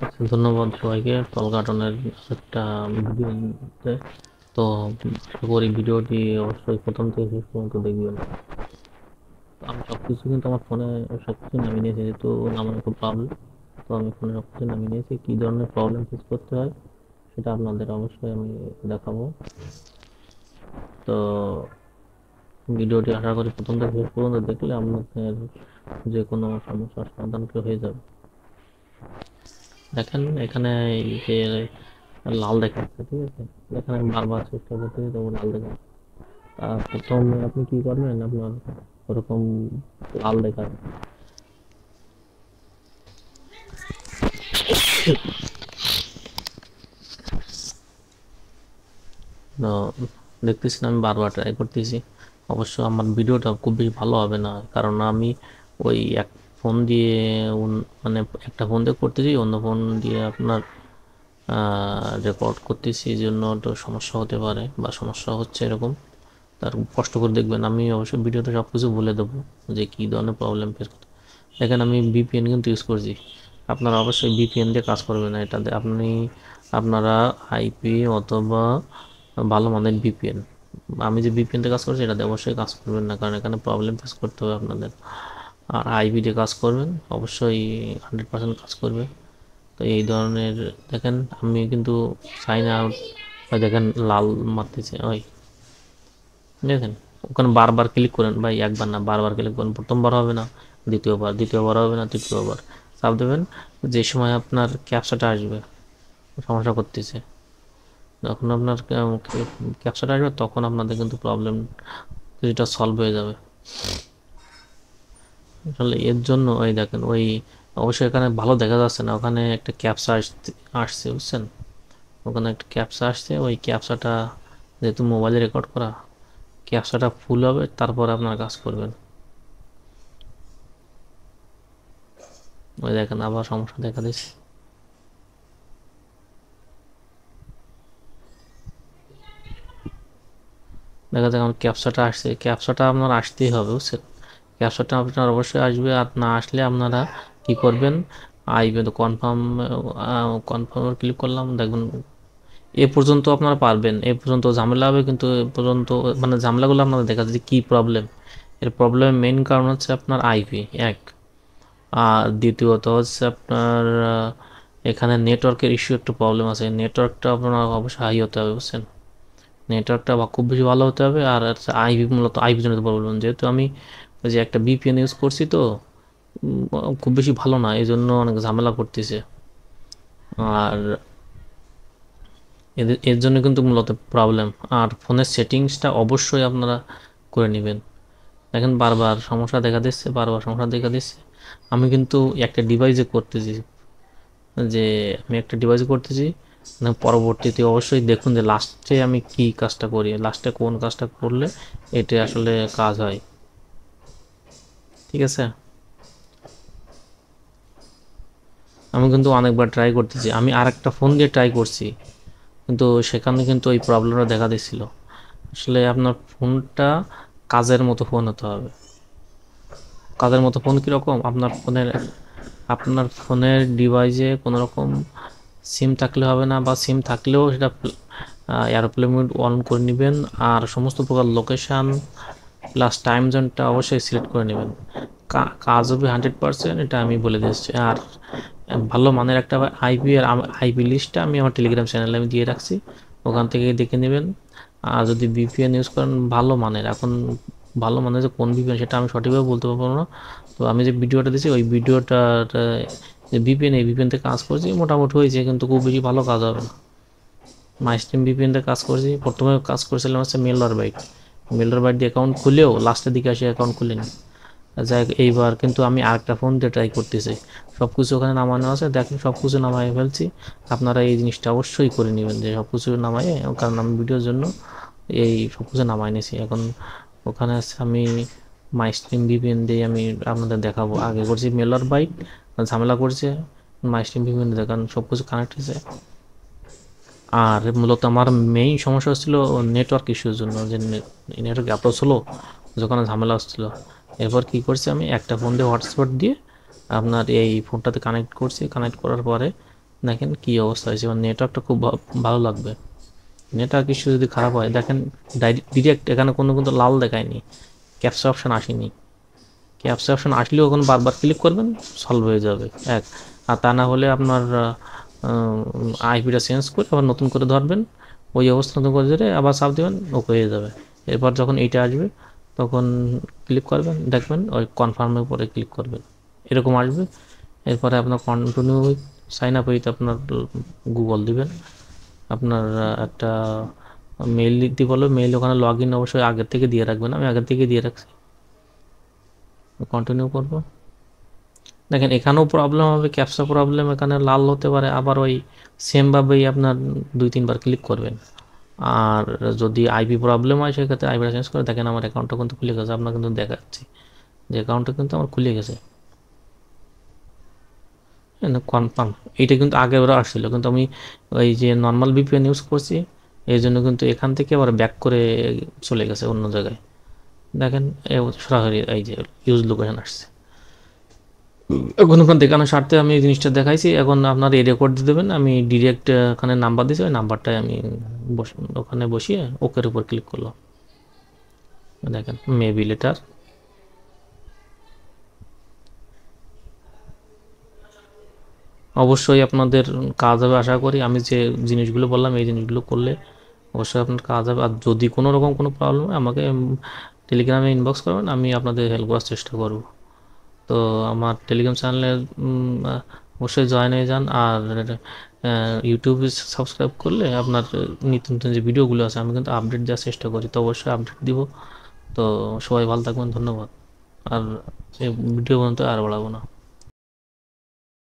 আচ্ছা, ধন্যবাদ সবাইকে কল কাটানোর একটা ভিডিও দিতে। তো আশা করি ভিডিওটি অবশ্যই প্রথম থেকে শেষ পর্যন্ত দেখবেন। তো আমি সব কিছু কিন্তু আমার ফোনে সব কিছু নামিয়ে নিয়েছি, যেহেতু নামানো খুব প্রবলেম। তো আমি ফোনে সব কিছু নামিয়ে নিয়েছি, কী ধরনের প্রবলেম ফেস করতে হয় সেটা আপনাদের অবশ্যই আমি দেখাবো। তো ভিডিওটি আশা করি প্রথম থেকে শেষ পর্যন্ত দেখলে আপনাদের যে কোনো সমস্যার সমাধান হয়ে যাবে। দেখেন এখানে এই যে লাল দেখাচ্ছে, ঠিক আছে? এখানে আমি বারবার চেষ্টা করতেছি তবু লাল দেখাচ্ছে। প্রথমে আপনি কি করবেন, আপনার ওরকম লাল দেখাচ্ছে তো দেখতেছি না, আমি বারবার ট্রাই করতেছি। অবশ্য আমার ভিডিওটা খুব বেশি ভালো হবে না, কারণ আমি ওই এক ফোন দিয়ে মানে একটা ফোন দিয়ে করতেছি, অন্য ফোন দিয়ে আপনার রেকর্ড করতেছি, এই জন্য একটু সমস্যা হতে পারে বা সমস্যা হচ্ছে এরকম। তার কষ্ট করে দেখবেন, আমি অবশ্যই ভিডিওতে সব কিছু বলে দেবো যে কী ধরনের প্রবলেম ফেস করতে। দেখেন আমি ভিপিএন কিন্তু ইউজ করছি, আপনারা অবশ্যই ভিপিএন দিয়ে কাজ করবেন না। এটাতে আপনারা আইপি অথবা ভালো মানের ভিপিএন, আমি যে ভিপিএন দিয়ে কাজ করছি এটাতে অবশ্যই কাজ করবেন না, কারণ এখানে প্রবলেম ফেস করতে হবে আপনাদের। আর আইপি দিয়ে কাজ করবেন, অবশ্যই 100% কাজ করবে। তো এই ধরনের দেখেন আমি কিন্তু সাইন আউট, দেখেন লাল মারতেছে ওই, দেখেন ওখানে বারবার ক্লিক করেন ভাই, একবার না বারবার ক্লিক করেন, প্রথমবার হবে না, দ্বিতীয়বার হবে না, তৃতীয়বার চাপ দেবেন। যে সময় আপনার ক্যাপচাটা আসবে, সমস্যা করতেছে, যখন আপনার ক্যাপচাটা আসবে তখন আপনাদের কিন্তু প্রবলেম কিছুটা সলভ হয়ে যাবে। আসলে এর জন্য ওই দেখেন ওই, অবশ্যই এখানে ভালো দেখা যাচ্ছে না, ওখানে একটা ক্যাপচা আসছে বুঝছেন, ওখানে একটা ক্যাপচা আসছে, ওই ক্যাপচাটা যেহেতু মোবাইলে রেকর্ড করা, ক্যাপচাটা ফুল হবে তারপর আপনার কাজ করবেন। ওই দেখেন আবার সমস্যা দেখা দিচ্ছে। দেখা যাক আমার ক্যাপচাটা আসছে, ক্যাপচাটা আপনার আসতেই হবে বুঝছেন, ক্যাপচাটা আপনার অবশ্যই আসবে। আর না আসলে আপনারা কি করবেন, আইবে তো কনফার্ম, কনফার্মে ক্লিক করলাম, দেখবেন এ পর্যন্ত আপনারা পারবেন, এ পর্যন্ত ঝামেলা হবে, কিন্তু এ পর্যন্ত মানে ঝামেলাগুলো আপনাদের দেখা যাচ্ছে কী প্রবলেম। এর প্রবলেমের মেইন কারণ হচ্ছে আপনার আইপি এক, আর দ্বিতীয়ত হচ্ছে আপনার এখানে নেটওয়ার্কের ইস্যু একটু প্রবলেম আছে, নেটওয়ার্কটা আপনার অবশ্যই হাই হতে হবে বুঝছেন, নেটওয়ার্কটা খুব বেশি ভালো হতে হবে। আর আইপি, মূলত আইপি জনিত প্রবলেম, যেহেতু আমি ওই যে একটা বিপিএন ইউজ করছি, তো খুব বেশি ভালো না, এই জন্য অনেক ঝামেলা করতেছে। আর এর জন্য কিন্তু মূলত প্রবলেম। আর ফোনের সেটিংসটা অবশ্যই আপনারা করে নেবেন। দেখেন বারবার সমস্যা দেখা দিচ্ছে, বারবার সমস্যা দেখা দিচ্ছে। আমি কিন্তু একটা ডিভাইসে করতেছি, যে আমি একটা ডিভাইসে করতেছি, মানে পরবর্তীতে অবশ্যই দেখুন যে লাস্টে আমি কি কাজটা করি, লাস্টে কোন কাজটা করলে এটা আসলে কাজ হয়, ঠিক আছে? আমি কিন্তু অনেকবার ট্রাই করতেছি, আমি আর একটা ফোন দিয়ে ট্রাই করছি, কিন্তু সেখানে কিন্তু এই প্রবলেমটা দেখা দিচ্ছিল। আসলে আপনার ফোনটা কাজের মতো ফোন হতে হবে। কাজের মতো ফোন কীরকম, আপনার ফোনের ডিভাইসে কোনো রকম সিম থাকলে হবে না, বা সিম থাকলেও সেটা এরোপ্লেন মোড অন করে নেবেন। আর সমস্ত প্রকার লোকেশান প্লাস টাইম জোনটা অবশ্যই সিলেক্ট করে নেবেন। কাজ হবে 100%, এটা আমি বলে দিচ্ছি। আর ভালো মানের একটা আইপি, আর আইপি লিস্টটা আমি আমার টেলিগ্রাম চ্যানেলে আমি দিয়ে রাখছি, ওখান থেকে দেখে নেবেন। আর যদি ভিপিএন ইউজ করেন ভালো মানের, এখন ভালো মানের যে কোন ভিপিএন সেটা আমি সঠিকভাবে বলতে পারবো না। তো আমি যে ভিডিওটা দিয়েছি ওই ভিডিওটার যে ভিপিএন, এই ভিপিএন থেকে কাজ করছি, মোটামুটি হয়েছে, কিন্তু খুব বেশি ভালো কাজ হবে না। মাইস্ট্রিম ভিপিএন থেকে কাজ করছি, প্রথমে কাজ করেছিলাম হচ্ছে মেলর বাইট দিয়ে অ্যাকাউন্ট খুলেও লাস্টের দিকে আসে অ্যাকাউন্ট খুলিনি। যাই হোক, এইবার কিন্তু আমি আরেকটা ফোন দিয়ে ট্রাই করতেছি, সব কিছু ওখানে নামানো আছে, দেখেন সব কিছু নামাই ফেলছি। আপনারা এই জিনিসটা অবশ্যই করে নেবেন যে সব কিছু নামাই, কারণ আমি ভিডিওর জন্য এই সব কিছু নামাই নিয়েছি। এখন ওখানে আছে আমি মাই স্ট্রিম ভিপিএন দিয়ে আমি আপনাদের দেখাবো। আগে করছি মেলার বাইক, ঝামেলা করছে, মাই স্ট্রিম ভিপিএন দেখান সব কিছু কানেক্ট হয়েছে। আর মূলত আমার মেইন সমস্যা হচ্ছিল নেটওয়ার্ক ইস্যুর জন্য, যে নেটওয়ার্ক এত স্লো, যখন ঝামেলা হচ্ছিল। এরপর কি করছি, আমি একটা ফোন দিয়ে হটস্পট দিয়ে আপনার এই ফোনটাতে কানেক্ট করছি, কানেক্ট করার পরে দেখেন কি অবস্থা হয়েছে, মানে নেটওয়ার্কটা খুব ভালো লাগবে। নেটওয়ার্ক ইস্যু যদি খারাপ হয় দেখেন ডিরেক্ট এখানে কোনো কিন্তু লাল দেখায়নি, ক্যাপচা অপশান আসেনি। ক্যাপচা অপশান আসলেও ওখানে বারবার ক্লিক করবেন, সলভ হয়ে যাবে এক। আর তা না হলে আপনার আইপিটা চেঞ্জ করে আবার নতুন করে ধরবেন, ওই অবস্থা নতুন করে ধরে আবার চাপ দেবেন, ওকে হয়ে যাবে। এরপর যখন এইটা আসবে তখন ক্লিক করবেন, দেখবেন ওই কনফার্মের উপরে ক্লিক করবেন, এরকম আসবে। এরপরে আপনার continue with sign up with আপনার গুগল দিবেন। আপনার একটা মেইল দিতে বলবে, মেইল ওখানে লগ ইন অবশ্যই আগের থেকে দিয়ে রাখবেন, আমি আগের থেকে দিয়ে রাখছি। কন্টিনিউ করব, দেখেন এখানেও প্রবলেম হবে, ক্যাপচা প্রবলেম, এখানে লাল হতে পারে, আবার ওই সেমভাবেই আপনার 2-3 বার ক্লিক করবেন। আর যদি আইপি প্রবলেম হয় সেক্ষেত্রে আইপিটা চেঞ্জ করে দেখেন আমার অ্যাকাউন্টটা কিন্তু খুলে গেছে, আপনার কিন্তু দেখাচ্ছি যে অ্যাকাউন্টটা কিন্তু আমার খুলে গেছে কনফার্ম। এইটা কিন্তু আগে ওরা আসছিল, কিন্তু আমি ওই যে নর্মাল ভিপিএন ইউজ করছি, এই জন্য কিন্তু এখান থেকে আবার ব্যাক করে চলে গেছে অন্য জায়গায়। দেখেন সরাসরি এই যে ইউজ লোকেশন আসছে। এখন ওখানে দেখানো স্বার্থে আমি এই জিনিসটা দেখাইছি। এখন আপনার এই রেকর্ড দিয়ে দেবেন, আমি ডিরেক্ট ওখানে নাম্বার দিয়েছি, ওই নাম্বারটাই আমি ওখানে বসিয়ে ওকের উপর ক্লিক করলাম। দেখেন মেবি লেটার, অবশ্যই আপনাদের কাজ হবে আশা করি। আমি যে জিনিসগুলো বললাম এই জিনিসগুলো করলে অবশ্যই আপনার কাজ হবে। আর যদি কোনো রকম কোনো প্রবলেম হয় আমাকে টেলিগ্রামে ইনবক্স করবেন, আমি আপনাদের হেল্প করার চেষ্টা করব। তো আমার টেলিগ্রাম চ্যানেলে অবশ্যই জয়েন হয়ে যান। আর ইউটিউবে সাবস্ক্রাইব করলে আপনার নিত্য নতুন যে ভিডিওগুলো আছে আমি কিন্তু আপডেট দেওয়ার চেষ্টা করি, তো অবশ্যই আপডেট দিব। তো সবাই ভালো থাকবেন, ধন্যবাদ। আর ভিডিও পর্যন্ত আর বাড়াবো না।